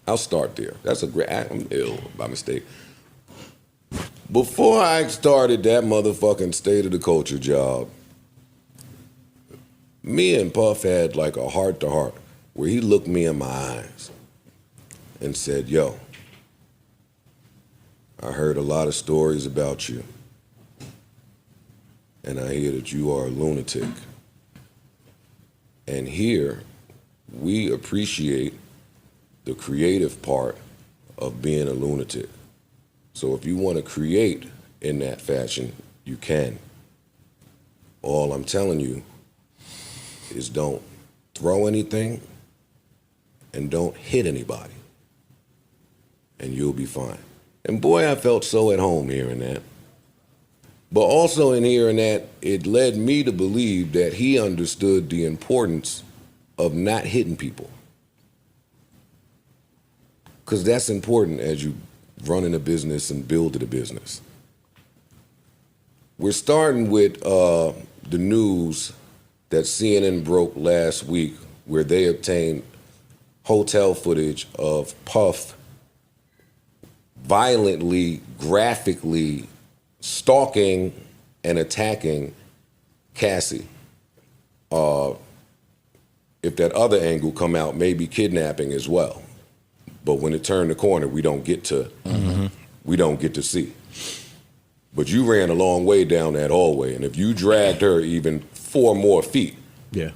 I'll start there. That's a great. I'm ill by mistake. Before I started that motherfucking State of the Culture job, me and Puff had like a heart-to-heart where he looked me in my eyes and said, yo, I heard a lot of stories about you, and I hear that you are a lunatic. And here, we appreciate the creative part of being a lunatic. So if you want to create in that fashion, you can. All I'm telling you is don't throw anything and don't hit anybody, and you'll be fine. And boy, I felt so at home hearing that. But also in hearing that, it led me to believe that he understood the importance of not hitting people. Because that's important as you running a business and building a business. We're starting with the news that CNN broke last week, where they obtained hotel footage of Puff violently, graphically stalking and attacking Cassie. If that other angle come out, maybe kidnapping as well. But when it turned the corner, we don't get to see. But you ran a long way down that hallway, and if you dragged her even 4 more feet, yeah,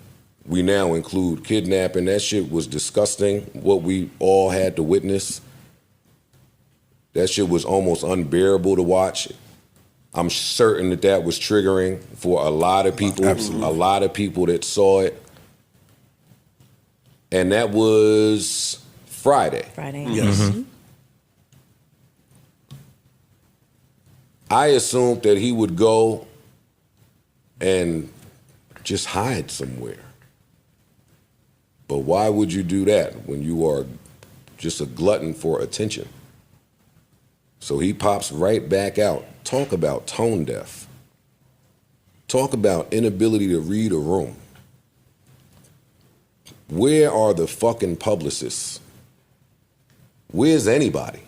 we now include kidnapping. That shit was disgusting, what we all had to witness. That shit was almost unbearable to watch. I'm certain that that was triggering for a lot of people. Absolutely. A lot of people that saw it. And that was Friday. Yes. Mm-hmm. I assumed that he would go and just hide somewhere. But why would you do that when you are just a glutton for attention? So he pops right back out. Talk about tone deaf. Talk about inability to read a room. Where are the fucking publicists? Where's anybody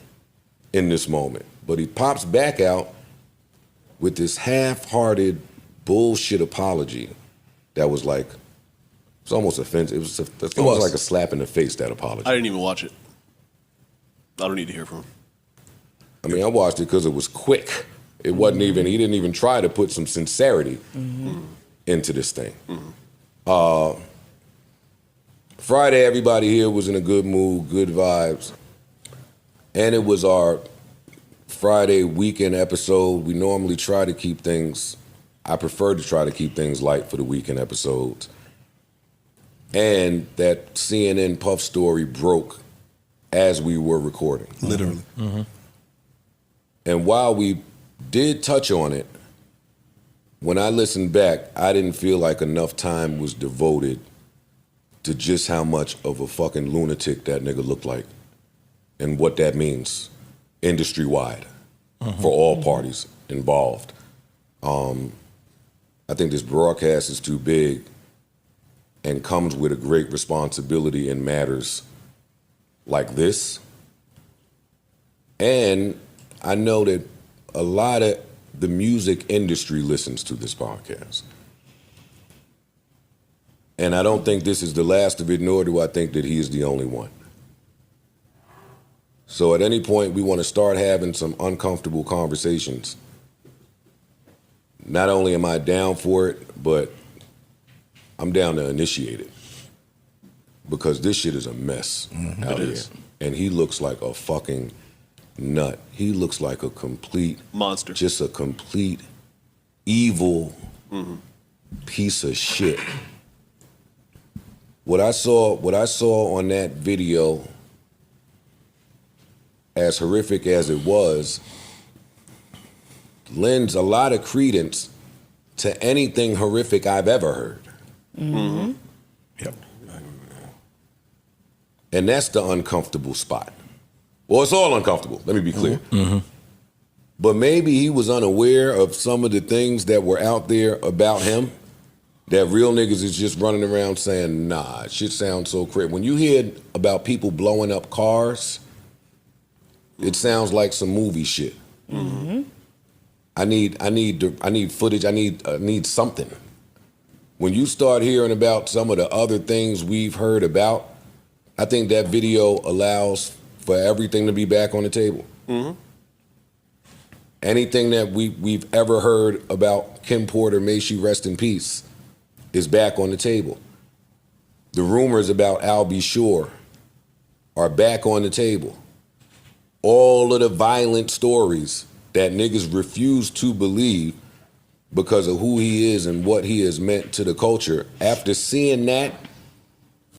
in this moment? But he pops back out with this half-hearted bullshit apology that was like, it's almost offensive. It was like a slap in the face, that apology. I didn't even watch it. I don't need to hear from him. I mean, I watched it because it was quick. It wasn't even, he didn't even try to put some sincerity into this thing. Friday, everybody here was in a good mood, good vibes. And it was our Friday weekend episode. We normally try to keep things, I prefer to try to keep things light for the weekend episodes. And that CNN Puff story broke as we were recording. Literally. And while we did touch on it, when I listened back, I didn't feel like enough time was devoted to just how much of a fucking lunatic that nigga looked like and what that means industry-wide for all parties involved. I think this broadcast is too big and comes with a great responsibility in matters like this. And I know that a lot of the music industry listens to this podcast. And I don't think this is the last of it, nor do I think that he is the only one. So at any point, we want to start having some uncomfortable conversations. Not only am I down for it, but I'm down to initiate it. Because this shit is a mess out here. And he looks like a fucking nut. He looks like a complete monster. Just a complete evil piece of shit. What I saw on that video, as horrific as it was, lends a lot of credence to anything horrific I've ever heard. Yep. And that's the uncomfortable spot. Well, it's all uncomfortable, let me be clear. But maybe he was unaware of some of the things that were out there about him that real niggas is just running around saying, nah, shit sounds so crazy. When you hear about people blowing up cars, it sounds like some movie shit. Mm-hmm. I need footage. I need something. When you start hearing about some of the other things we've heard about, I think that video allows for everything to be back on the table. Mm-hmm. Anything that we've ever heard about Kim Porter, may she rest in peace, is back on the table. The rumors about Al B. Shore are back on the table. All of the violent stories that niggas refuse to believe because of who he is and what he has meant to the culture. After seeing that,